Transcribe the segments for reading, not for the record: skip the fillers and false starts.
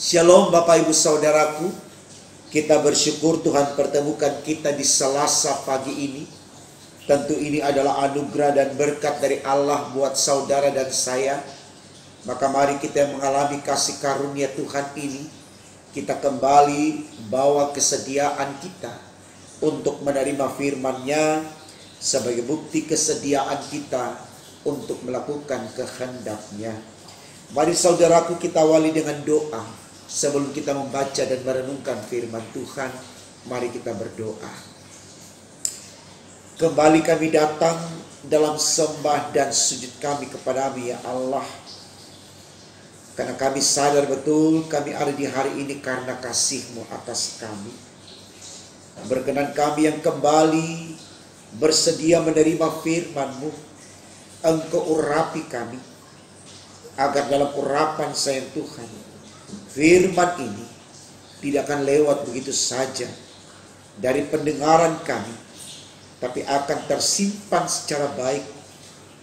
Shalom Bapak Ibu Saudaraku. Kita bersyukur Tuhan pertemukan kita di Selasa pagi ini. Tentu ini adalah anugerah dan berkat dari Allah buat saudara dan saya. Maka mari kita mengalami kasih karunia Tuhan ini. Kita kembali bawa kesediaan kita untuk menerima firman-Nya sebagai bukti kesediaan kita untuk melakukan kehendak-Nya. Mari saudaraku kita awali dengan doa. Sebelum kita membaca dan merenungkan firman Tuhan, mari kita berdoa. Kembali kami datang dalam sembah dan sujud kami kepadamu ya Allah. Karena kami sadar betul kami ada di hari ini karena kasih-Mu atas kami. Berkenan kami yang kembali bersedia menerima firman-Mu, Engkau urapi kami, agar dalam urapan sayang Tuhan, firman ini tidak akan lewat begitu saja dari pendengaran kami, tapi akan tersimpan secara baik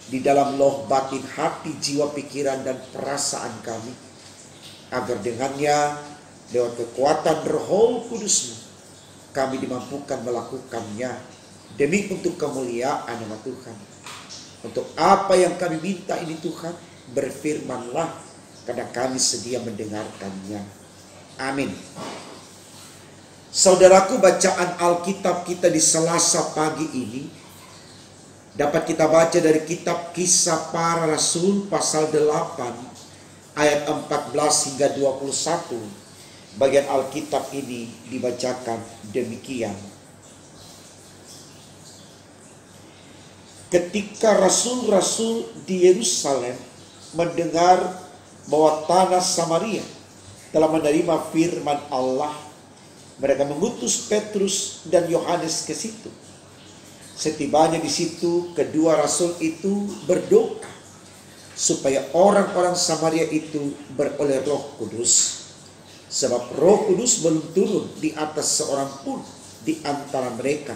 di dalam loh batin hati, jiwa, pikiran, dan perasaan kami, agar dengannya lewat kekuatan Roh Kudus-Mu kami dimampukan melakukannya demi untuk kemuliaan nama Tuhan. Untuk apa yang kami minta ini Tuhan, berfirmanlah, karena kami sedia mendengarkannya. Amin. Saudaraku, bacaan Alkitab kita di Selasa pagi ini dapat kita baca dari kitab Kisah Para Rasul pasal 8 ayat 14 hingga 21. Bagian Alkitab ini dibacakan demikian. Ketika rasul-rasul di Yerusalem mendengar bahwa tanah Samaria telah menerima firman Allah, mereka mengutus Petrus dan Yohanes ke situ. Setibanya di situ, kedua rasul itu berdoa supaya orang-orang Samaria itu beroleh Roh Kudus, sebab Roh Kudus belum turun di atas seorang pun di antara mereka,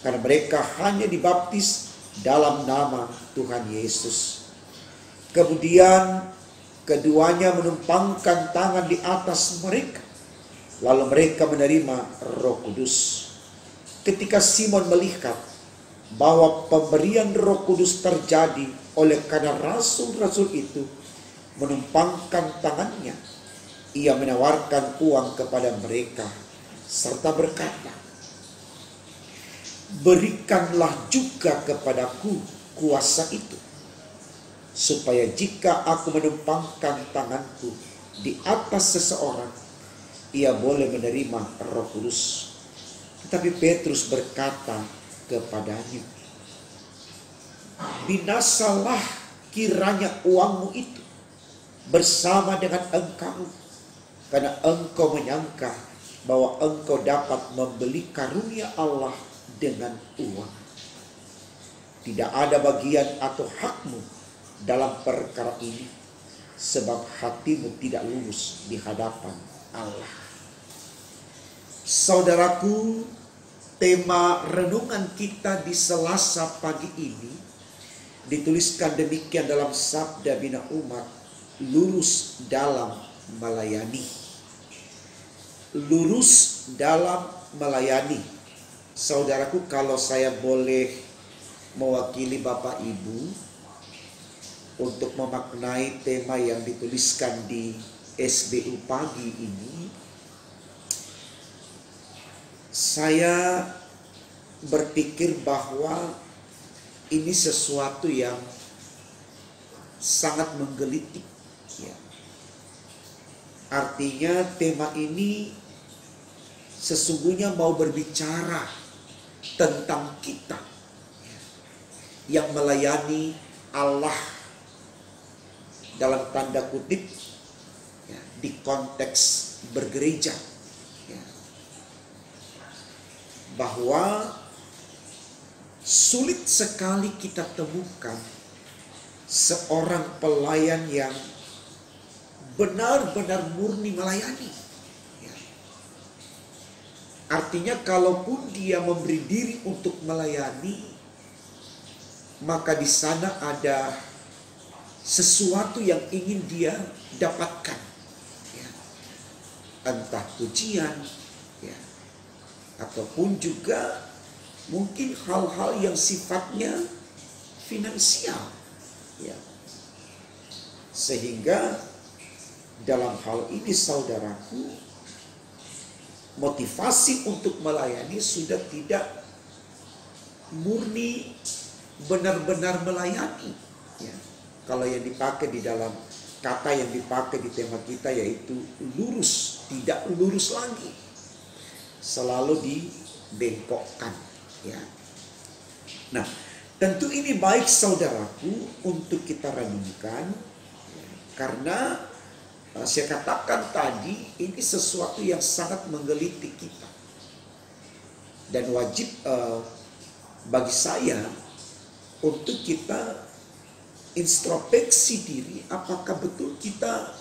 karena mereka hanya dibaptis dalam nama Tuhan Yesus. Kemudian keduanya menumpangkan tangan di atas mereka, lalu mereka menerima Roh Kudus. Ketika Simon melihat bahwa pemberian Roh Kudus terjadi oleh karena rasul-rasul itu menumpangkan tangannya, ia menawarkan uang kepada mereka serta berkata, "Berikanlah juga kepadaku kuasa itu, supaya jika aku menumpangkan tanganku di atas seseorang, ia boleh menerima Roh Kudus." Tetapi Petrus berkata kepadanya, "Binasalah kiranya uangmu itu bersama dengan engkau, karena engkau menyangka bahwa engkau dapat membeli karunia Allah dengan uang. Tidak ada bagian atau hakmu dalam perkara ini, sebab hatimu tidak lurus di hadapan Allah." Saudaraku, tema renungan kita di Selasa pagi ini dituliskan demikian dalam Sabda Bina Umat, lurus dalam melayani. Lurus dalam melayani. Saudaraku, kalau saya boleh mewakili Bapak Ibu untuk memaknai tema yang dituliskan di SBU pagi ini, saya berpikir bahwa ini sesuatu yang sangat menggelitik. Ya. Artinya tema ini sesungguhnya mau berbicara tentang kita yang melayani Allah dalam tanda kutip ya, di konteks bergereja, ya, bahwa sulit sekali kita temukan seorang pelayan yang benar-benar murni melayani. Ya. Artinya kalaupun dia memberi diri untuk melayani, maka di sana ada sesuatu yang ingin dia dapatkan. Ya. entah pujian, ya, ataupun juga mungkin hal-hal yang sifatnya finansial, ya. Sehingga dalam hal ini saudaraku, motivasi untuk melayani sudah tidak murni benar-benar melayani, ya. Kalau yang dipakai di dalam kata yang dipakai di tema kita yaitu lurus, tidak lurus lagi, selalu dibengkokkan, ya. Nah, tentu ini baik saudaraku untuk kita renungkan, ya, karena saya katakan tadi ini sesuatu yang sangat menggelitik kita dan wajib bagi saya untuk kita introspeksi diri, apakah betul kita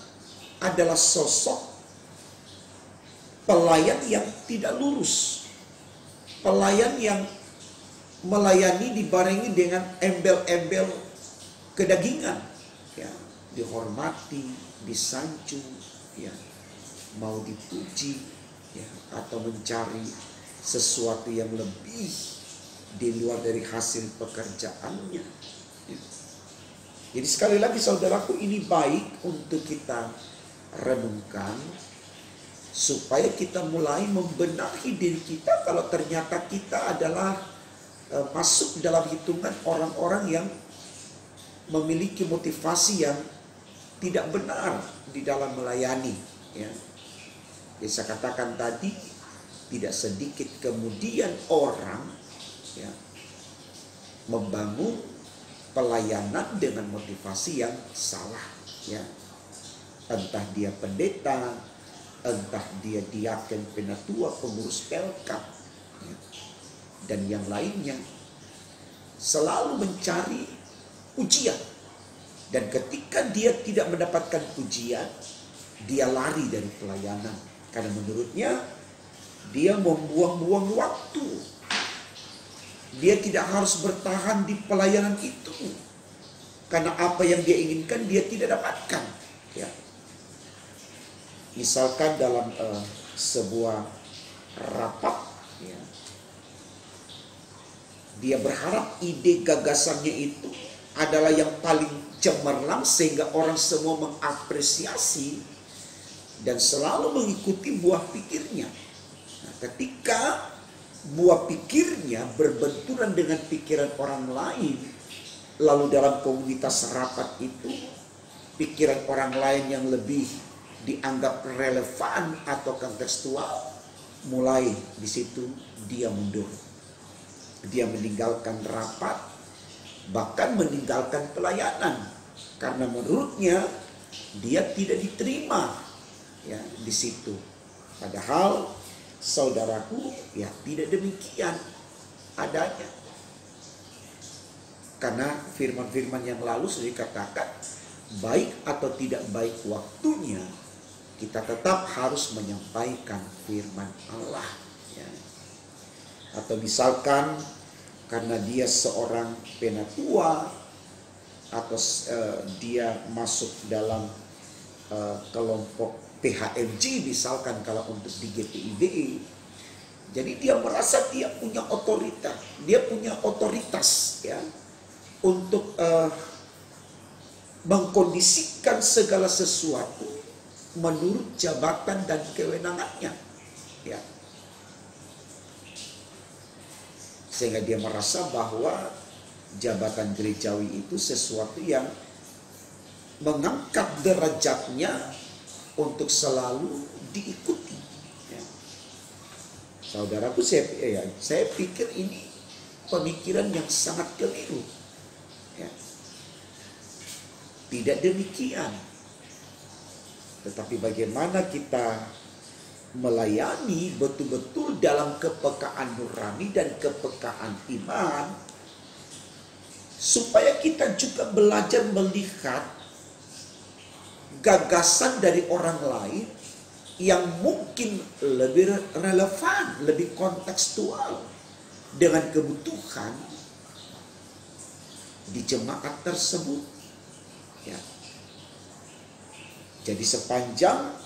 adalah sosok pelayan yang tidak lurus, pelayan yang melayani dibarengi dengan embel-embel kedagingan, ya, dihormati, disanjung, ya, mau dipuji, ya, atau mencari sesuatu yang lebih di luar dari hasil pekerjaannya, ya. Jadi sekali lagi saudaraku, ini baik untuk kita renungkan supaya kita mulai membenahi diri kita kalau ternyata kita adalah masuk dalam hitungan orang-orang yang memiliki motivasi yang tidak benar di dalam melayani, ya. Jadi saya katakan tadi, tidak sedikit kemudian orang, ya, membangun pelayanan dengan motivasi yang salah, ya. Entah dia pendeta, entah dia diaken, penatua, pengurus pelkap, ya, dan yang lainnya, selalu mencari pujian. Dan ketika dia tidak mendapatkan pujian, dia lari dari pelayanan. Karena menurutnya dia membuang-buang waktu. Dia tidak harus bertahan di pelayanan itu. Karena apa yang dia inginkan dia tidak dapatkan, ya. Misalkan dalam sebuah rapat, ya, dia berharap ide gagasannya itu adalah yang paling cemerlang sehingga orang semua mengapresiasi dan selalu mengikuti buah pikirnya. Nah, ketika buah pikirnya berbenturan dengan pikiran orang lain, lalu dalam komunitas rapat itu pikiran orang lain yang lebih dianggap relevan atau kontekstual, mulai di situ dia mundur. Dia meninggalkan rapat, bahkan meninggalkan pelayanan, karena menurutnya dia tidak diterima, ya, di situ. Padahal saudaraku, ya, tidak demikian adanya. Karena firman-firman yang lalu sudah dikatakan, baik atau tidak baik waktunya, kita tetap harus menyampaikan firman Allah, ya. Atau misalkan karena dia seorang penatua atau dia masuk dalam kelompok PHMJ misalkan kalau untuk di GPIDE, jadi dia merasa dia punya otoritas, ya, untuk mengkondisikan segala sesuatu menurut jabatan dan kewenangannya, ya. Sehingga dia merasa bahwa jabatan gerejawi itu sesuatu yang mengangkat derajatnya untuk selalu diikuti, ya. Saudaraku, saya pikir ini pemikiran yang sangat keliru, ya. Tidak demikian. Tetapi bagaimana kita melayani betul-betul dalam kepekaan nurani dan kepekaan iman, supaya kita juga belajar melihat gagasan dari orang lain yang mungkin lebih relevan, lebih kontekstual dengan kebutuhan di jemaat tersebut, ya. Jadi sepanjang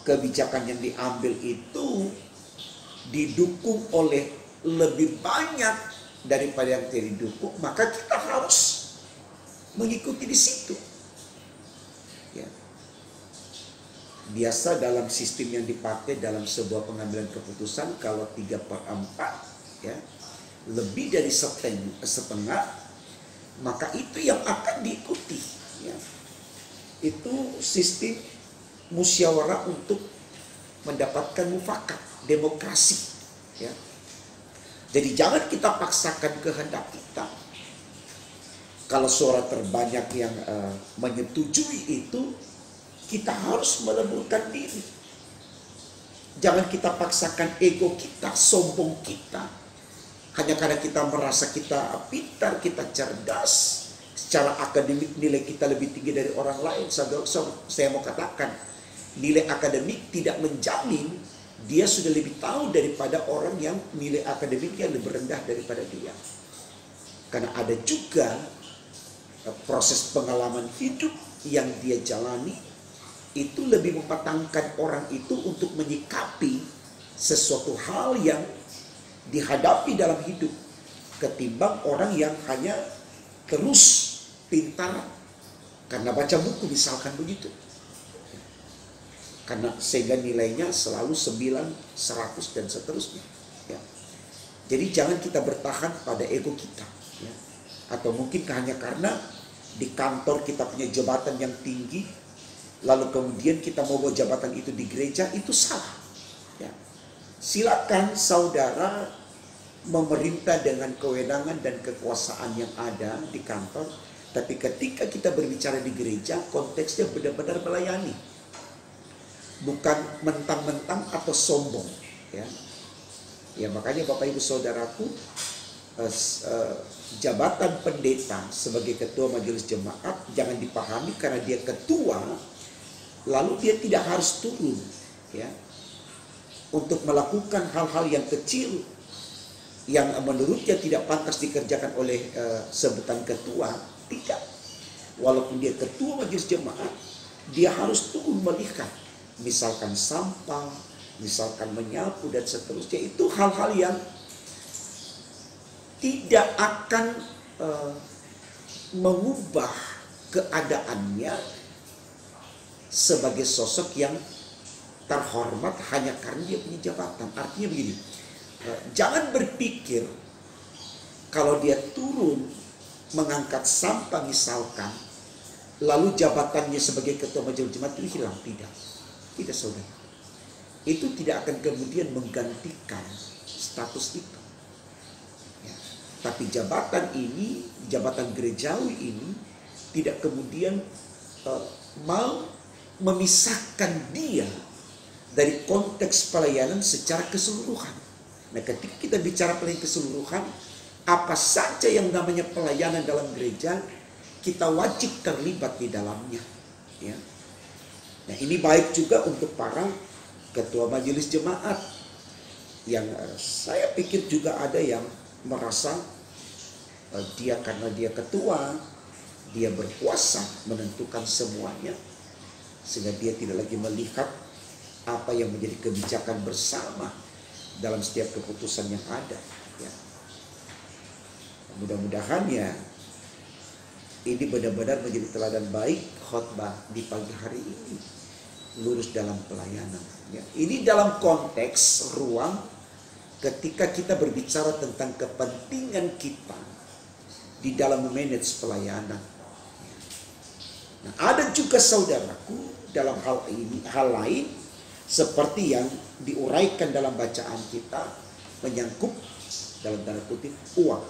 kebijakan yang diambil itu didukung oleh lebih banyak daripada yang tidak didukung, maka kita harus mengikuti di situ. Ya. Biasa dalam sistem yang dipakai dalam sebuah pengambilan keputusan, kalau 3/4, ya, lebih dari setengah, maka itu yang akan diikuti. Ya. Itu sistem musyawarah untuk mendapatkan mufakat, demokrasi. Ya. Jadi jangan kita paksakan kehendak kita. Kalau suara terbanyak yang menyetujui itu, kita harus melemburkan diri. Jangan kita paksakan ego kita, sombong kita. Hanya karena kita merasa kita pintar, kita cerdas, secara akademik nilai kita lebih tinggi dari orang lain. Saya mau katakan, nilai akademik tidak menjamin dia sudah lebih tahu daripada orang yang nilai akademiknya lebih rendah daripada dia. Karena ada juga proses pengalaman hidup yang dia jalani, itu lebih mematangkan orang itu untuk menyikapi sesuatu hal yang dihadapi dalam hidup, ketimbang orang yang hanya terus pintar karena baca buku misalkan begitu. Karena sehingga nilainya selalu 9, 100 dan seterusnya. Ya. Jadi jangan kita bertahan pada ego kita. Ya. Atau mungkin hanya karena di kantor kita punya jabatan yang tinggi, lalu kemudian kita mau bawa jabatan itu di gereja, itu salah. Ya. Silakan saudara memerintah dengan kewenangan dan kekuasaan yang ada di kantor, tapi ketika kita berbicara di gereja, konteksnya benar-benar melayani, bukan mentang-mentang atau sombong. Ya, ya makanya Bapak Ibu Saudaraku, jabatan pendeta sebagai ketua majelis jemaat jangan dipahami karena dia ketua, lalu dia tidak harus turun, ya, untuk melakukan hal-hal yang kecil yang menurutnya tidak pantas dikerjakan oleh sebutan ketua. Tidak. Walaupun dia ketua majelis jemaat, dia harus turun melihat, misalkan sampah, misalkan menyapu dan seterusnya. Itu hal-hal yang tidak akan mengubah keadaannya sebagai sosok yang terhormat hanya karena dia punya jabatan. Artinya begini, jangan berpikir kalau dia turun mengangkat sampah misalkan, lalu jabatannya sebagai ketua majelis jemaat itu hilang. Tidak saudara. Itu tidak akan kemudian menggantikan status itu. Ya. Tapi jabatan ini, jabatan gerejawi ini tidak kemudian mau memisahkan dia dari konteks pelayanan secara keseluruhan. Nah, ketika kita bicara pelayanan keseluruhan, apa saja yang namanya pelayanan dalam gereja, kita wajib terlibat di dalamnya. Ya. Nah, ini baik juga untuk para ketua majelis jemaat yang saya pikir juga ada yang merasa dia karena dia ketua, dia berkuasa menentukan semuanya, sehingga dia tidak lagi melihat apa yang menjadi kebijakan bersama dalam setiap keputusan yang ada. Ya. Mudah-mudahan ya ini benar-benar menjadi teladan baik khotbah di pagi hari ini, lurus dalam pelayanan. Ya. Ini dalam konteks ruang ketika kita berbicara tentang kepentingan kita di dalam memanage pelayanan. Nah, ada juga saudaraku dalam hal ini, hal lain seperti yang diuraikan dalam bacaan kita menyangkut dalam tanda kutip uang.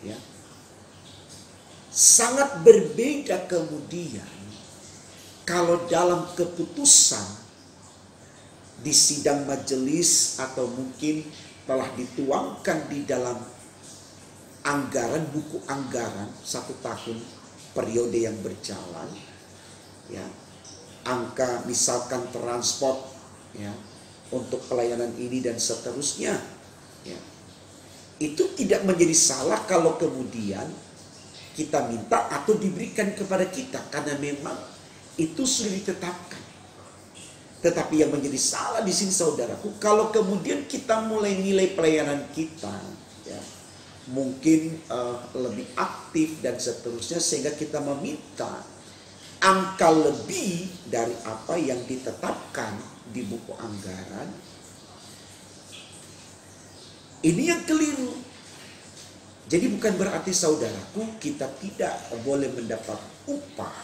Ya. Sangat berbeda kemudian kalau dalam keputusan di sidang majelis atau mungkin telah dituangkan di dalam anggaran, buku anggaran 1 tahun periode yang berjalan, ya, angka misalkan transport, ya, untuk pelayanan ini dan seterusnya, ya, itu tidak menjadi salah kalau kemudian kita minta atau diberikan kepada kita, karena memang itu sudah ditetapkan. Tetapi yang menjadi salah di sini saudaraku, kalau kemudian kita mulai nilai pelayanan kita, ya, mungkin lebih aktif dan seterusnya, sehingga kita meminta angka lebih dari apa yang ditetapkan di buku anggaran. Ini yang keliru. Jadi bukan berarti saudaraku kita tidak boleh mendapat upah,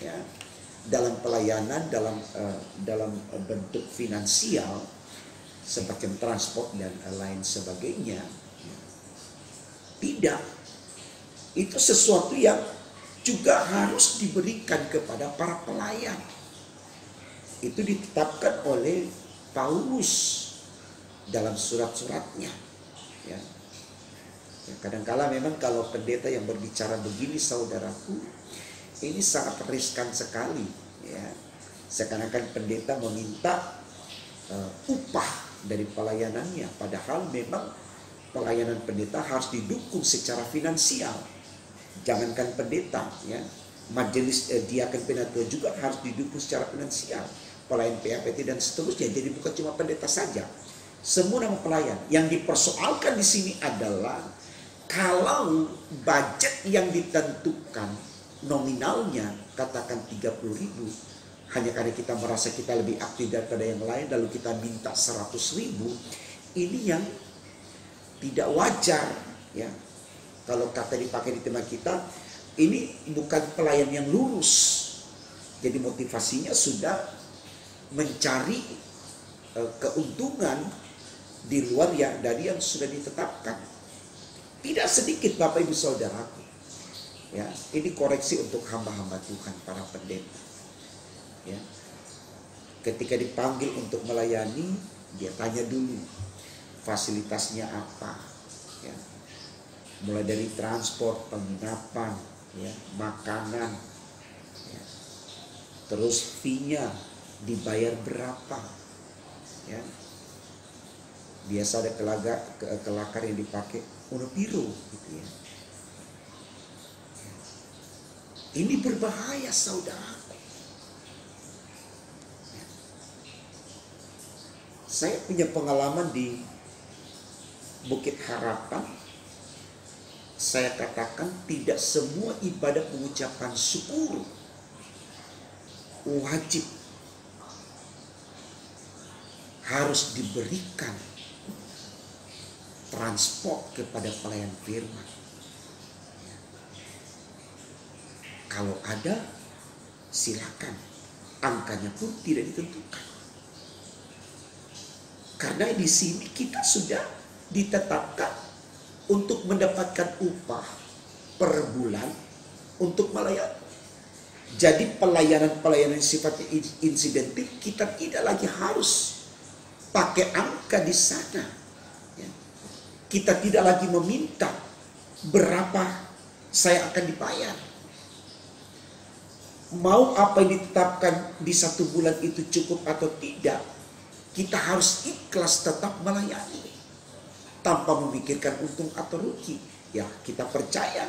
ya, dalam pelayanan, dalam bentuk finansial seperti transport dan lain sebagainya. Tidak. Itu sesuatu yang juga harus diberikan kepada para pelayan. Itu ditetapkan oleh Paulus dalam surat-suratnya, ya. Kadang-kala memang kalau pendeta yang berbicara begini saudaraku, ini sangat riskan sekali, ya. Seakan-akan pendeta meminta upah dari pelayanannya, padahal memang pelayanan pendeta harus didukung secara finansial. Jangankan pendeta, ya, majelis diaken penatua juga harus didukung secara finansial, pelayan PAPT dan seterusnya. Jadi bukan cuma pendeta saja, semua nama pelayan. Yang dipersoalkan di sini adalah kalau budget yang ditentukan nominalnya katakan 30.000, hanya karena kita merasa kita lebih aktif daripada yang lain lalu kita minta 100.000, ini yang tidak wajar, ya. Kalau kata dipakai di tema kita, ini bukan pelayan yang lurus. Jadi motivasinya sudah mencari keuntungan di luar dari yang sudah ditetapkan. Tidak sedikit Bapak Ibu Saudaraku, ya, ini koreksi untuk hamba-hamba Tuhan, para pendeta, ya. Ketika dipanggil untuk melayani, dia tanya dulu fasilitasnya apa, ya. Mulai dari transport, penginapan, ya, makanan, ya. Terus fee-nya dibayar berapa, ya. Biasa ada kelakar yang dipakai uno piro, gitu, ya. Ini berbahaya saudaraku. Ya. Saya punya pengalaman di Bukit Harapan. Saya katakan tidak semua ibadah pengucapan syukur wajib harus diberikan transport kepada pelayan firman. Kalau ada, silakan. Angkanya pun tidak ditentukan. Karena di sini kita sudah ditetapkan untuk mendapatkan upah per bulan untuk melayani. Jadi pelayanan-pelayanan sifatnya insidentif, kita tidak lagi harus pakai angka di sana. Ya. Kita tidak lagi meminta berapa saya akan dibayar. Mau apa yang ditetapkan di 1 bulan itu cukup atau tidak, kita harus ikhlas tetap melayani tanpa memikirkan untung atau rugi. Ya, kita percaya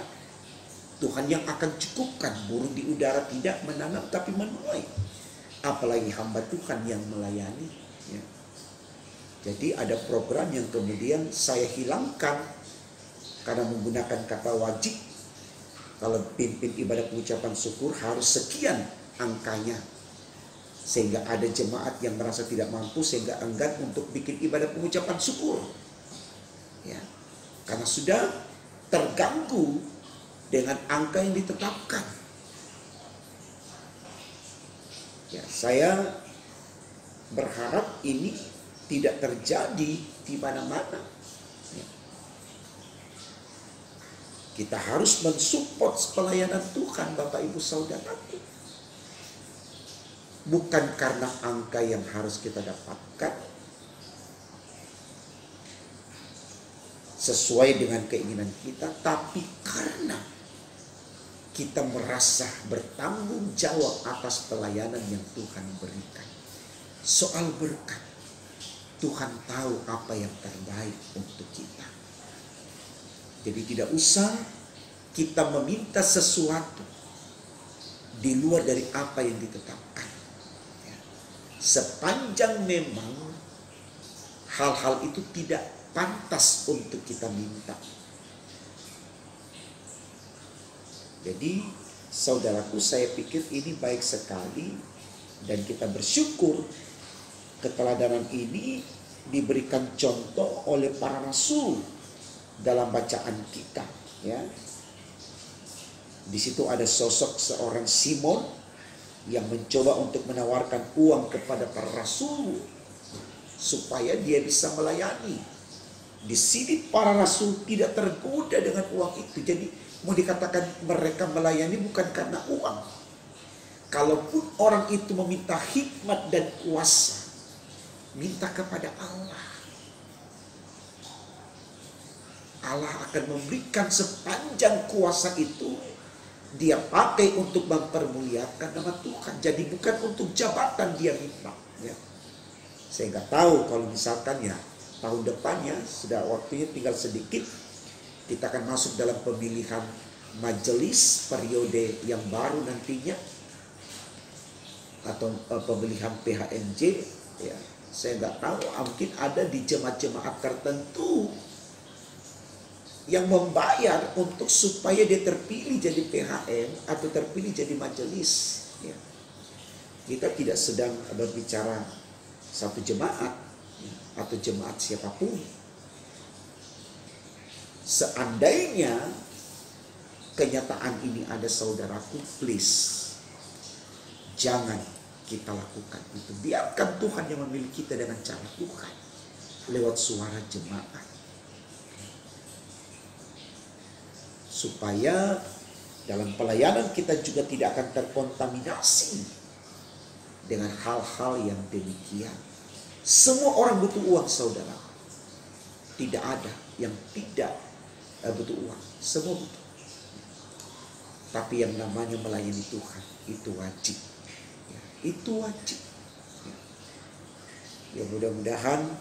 Tuhan yang akan cukupkan. Burung di udara tidak menanam tapi menuai, apalagi hamba Tuhan yang melayani, ya. Jadi ada program yang kemudian saya hilangkan karena menggunakan kata wajib. Kalau pimpin ibadah pengucapan syukur harus sekian angkanya, sehingga ada jemaat yang merasa tidak mampu sehingga enggan untuk bikin ibadah pengucapan syukur, ya, karena sudah terganggu dengan angka yang ditetapkan. Ya, saya berharap ini tidak terjadi di mana-mana. Kita harus mensupport pelayanan Tuhan Bapak Ibu Saudaraku. Bukan karena angka yang harus kita dapatkan sesuai dengan keinginan kita, tapi karena kita merasa bertanggung jawab atas pelayanan yang Tuhan berikan. Soal berkat, Tuhan tahu apa yang terbaik untuk kita. Jadi tidak usah kita meminta sesuatu di luar dari apa yang ditetapkan. Ya. Sepanjang memang hal-hal itu tidak pantas untuk kita minta. Jadi saudaraku, saya pikir ini baik sekali dan kita bersyukur keteladanan ini diberikan contoh oleh para rasul dalam bacaan kita, ya. Di situ ada sosok seorang Simon yang mencoba untuk menawarkan uang kepada para rasul supaya dia bisa melayani. Di sini para rasul tidak tergoda dengan uang itu. Jadi mau dikatakan mereka melayani bukan karena uang. Kalaupun orang itu meminta hikmat dan kuasa, minta kepada Allah. Allah akan memberikan sepanjang kuasa itu. Dia pakai untuk mempermuliakan nama Tuhan. Jadi bukan untuk jabatan dia minta, ya. Saya nggak tahu kalau misalkan ya tahun depannya sudah waktunya tinggal sedikit, kita akan masuk dalam pemilihan majelis periode yang baru nantinya, atau pemilihan PHNJ, ya. Saya nggak tahu, mungkin ada di jemaat-jemaat tertentu yang membayar untuk supaya dia terpilih jadi PHN atau terpilih jadi majelis, ya. Kita tidak sedang berbicara satu jemaat, ya, atau jemaat siapapun. Seandainya kenyataan ini ada, saudaraku, please jangan kita lakukan itu. Biarkan Tuhan yang memilih kita dengan cara Tuhan lewat suara jemaat, supaya dalam pelayanan kita juga tidak akan terkontaminasi dengan hal-hal yang demikian. Semua orang butuh uang, saudara. Tidak ada yang tidak butuh uang. Semua butuh. Tapi yang namanya melayani Tuhan itu wajib. Ya, itu wajib. Ya, mudah-mudahan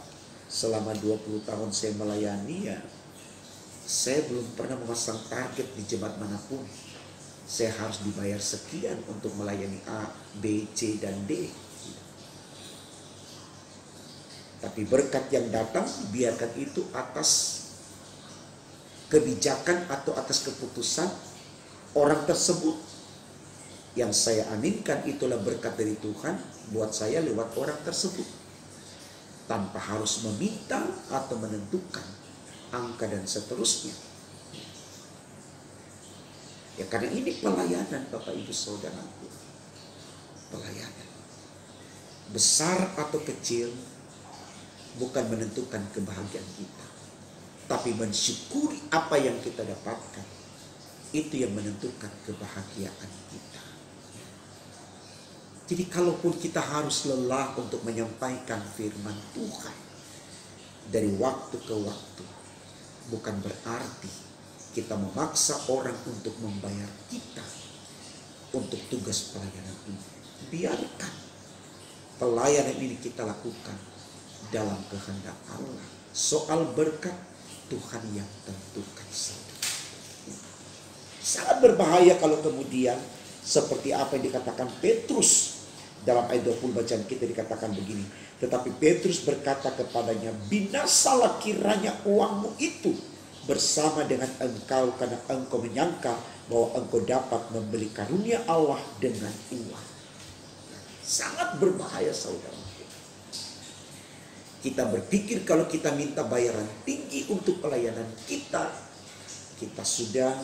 selama 20 tahun saya melayani, ya, saya belum pernah memasang target di jemaat manapun saya harus dibayar sekian untuk melayani A, B, C, dan D. Tapi berkat yang datang, biarkan itu atas kebijakan atau atas keputusan orang tersebut. Yang saya aminkan itulah berkat dari Tuhan buat saya lewat orang tersebut, tanpa harus meminta atau menentukan angka dan seterusnya. Ya, karena ini pelayanan, Bapak Ibu Saudaraku. Pelayanan. Besar atau kecil bukan menentukan kebahagiaan kita, tapi mensyukuri apa yang kita dapatkan. Itu yang menentukan kebahagiaan kita. Jadi kalaupun kita harus lelah untuk menyampaikan firman Tuhan dari waktu ke waktu, bukan berarti kita memaksa orang untuk membayar kita untuk tugas pelayanan ini. Biarkan pelayanan ini kita lakukan dalam kehendak Allah. Soal berkat, Tuhan yang tentukan saja. Sangat berbahaya kalau kemudian seperti apa yang dikatakan Petrus dalam ayat 20 bacaan kita, dikatakan begini. Tetapi Petrus berkata kepadanya, binasalah kiranya uangmu itu bersama dengan engkau, karena engkau menyangka bahwa engkau dapat membeli karunia Allah dengan uang. Sangat berbahaya, saudara. Kita berpikir kalau kita minta bayaran tinggi untuk pelayanan kita, kita sudah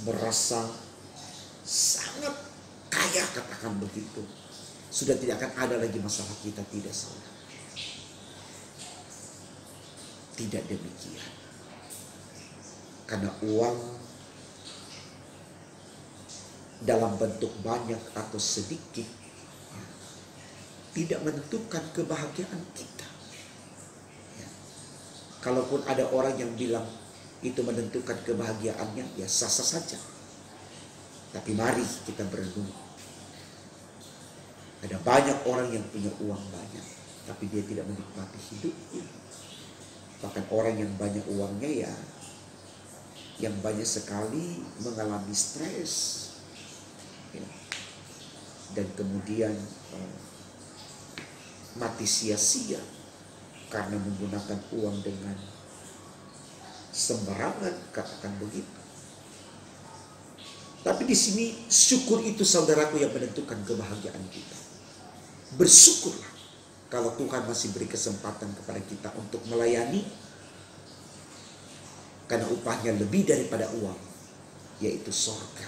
merasa sangat kaya, katakan begitu. Sudah tidak akan ada lagi masalah kita. Tidak, saudara. Tidak demikian. Karena uang dalam bentuk banyak atau sedikit tidak menentukan kebahagiaan kita. Ya. Kalaupun ada orang yang bilang itu menentukan kebahagiaannya, ya sah-sah saja. Tapi mari kita berenung. Ada banyak orang yang punya uang banyak, tapi dia tidak menikmati hidupnya. Bahkan orang yang banyak uangnya, ya, yang banyak sekali mengalami stres, ya. Dan kemudian mati sia-sia karena menggunakan uang dengan sembarangan, katakan begitu. Tapi di sini syukur itu saudaraku yang menentukan kebahagiaan kita. Bersyukurlah kalau Tuhan masih beri kesempatan kepada kita untuk melayani, karena upahnya lebih daripada uang, yaitu sorga.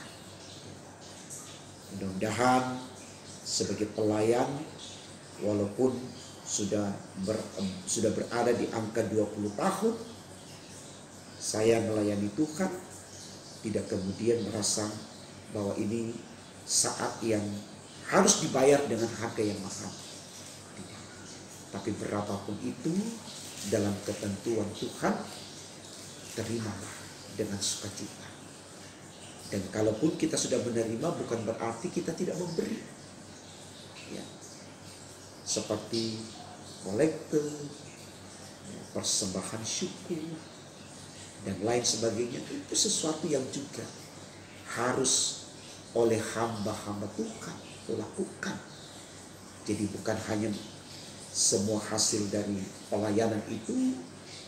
Mudah-mudahan sebagai pelayan, walaupun sudah berada di angka 20 tahun, saya melayani Tuhan, tidak kemudian merasa bahwa ini saat yang harus dibayar dengan harga yang mahal. Tidak. Tapi berapapun itu, dalam ketentuan Tuhan, terimalah dengan sukacita. Dan kalaupun kita sudah menerima, bukan berarti kita tidak memberi. Ya. Seperti kolekte, persembahan syukur, dan lain sebagainya, itu sesuatu yang juga harus oleh hamba-hamba Tuhan lakukan. Jadi bukan hanya semua hasil dari pelayanan itu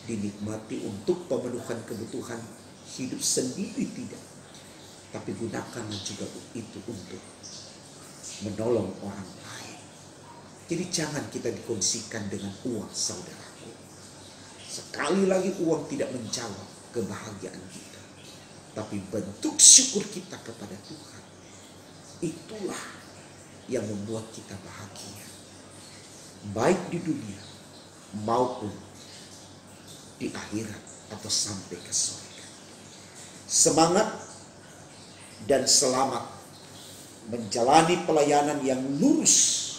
dinikmati untuk pemenuhan kebutuhan hidup sendiri, tidak. Tapi gunakanlah juga itu untuk menolong orang lain. Jadi jangan kita dikondisikan dengan uang, saudaraku. Sekali lagi, uang tidak menjawab kebahagiaan kita, tapi bentuk syukur kita kepada Tuhan, itulah yang membuat kita bahagia, baik di dunia maupun di akhirat atau sampai ke surga. Semangat dan selamat menjalani pelayanan yang lurus,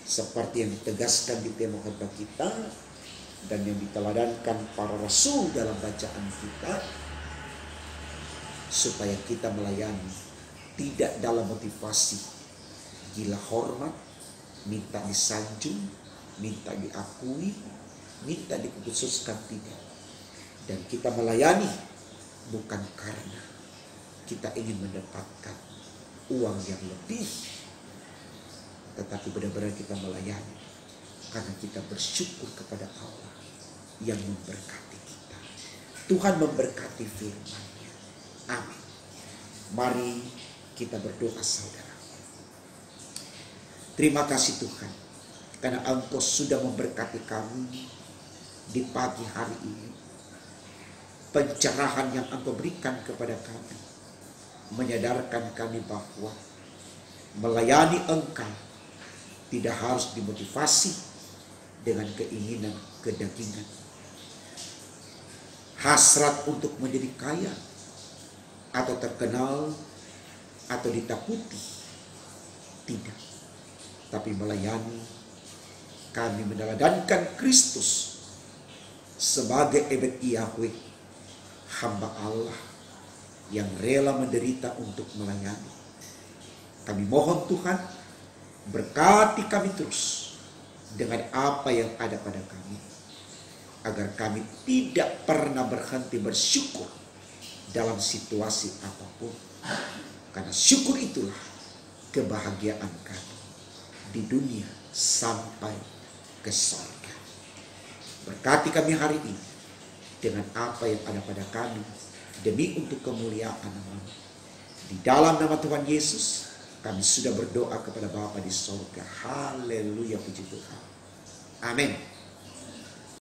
seperti yang ditegaskan di tema khotbah kita dan yang diteladankan para rasul dalam bacaan kita, supaya kita melayani tidak dalam motivasi gila hormat, minta disanjung, minta diakui, minta dikhususkan, tidak. Dan kita melayani bukan karena kita ingin mendapatkan uang yang lebih, tetapi benar-benar kita melayani karena kita bersyukur kepada Allah yang memberkati kita. Tuhan memberkati firman-Nya. Amin. Mari kita berdoa, saudara. Terima kasih Tuhan, karena Engkau sudah memberkati kami di pagi hari ini. Pencerahan yang Engkau berikan kepada kami menyadarkan kami bahwa melayani Engkau tidak harus dimotivasi dengan keinginan kedagingan, hasrat untuk menjadi kaya atau terkenal atau ditakuti. Tidak. Tapi melayani, kami meneladankan Kristus sebagai Ebed Yahweh, hamba Allah yang rela menderita untuk melayani. Kami mohon Tuhan, berkati kami terus dengan apa yang ada pada kami, agar kami tidak pernah berhenti bersyukur dalam situasi apapun. Karena syukur itulah kebahagiaan kami di dunia sampai ke surga. Berkati kami hari ini dengan apa yang ada pada kami, demi untuk kemuliaan nama-Mu. Di dalam nama Tuhan Yesus kami sudah berdoa kepada Bapa di surga. Haleluya, puji Tuhan. Amin.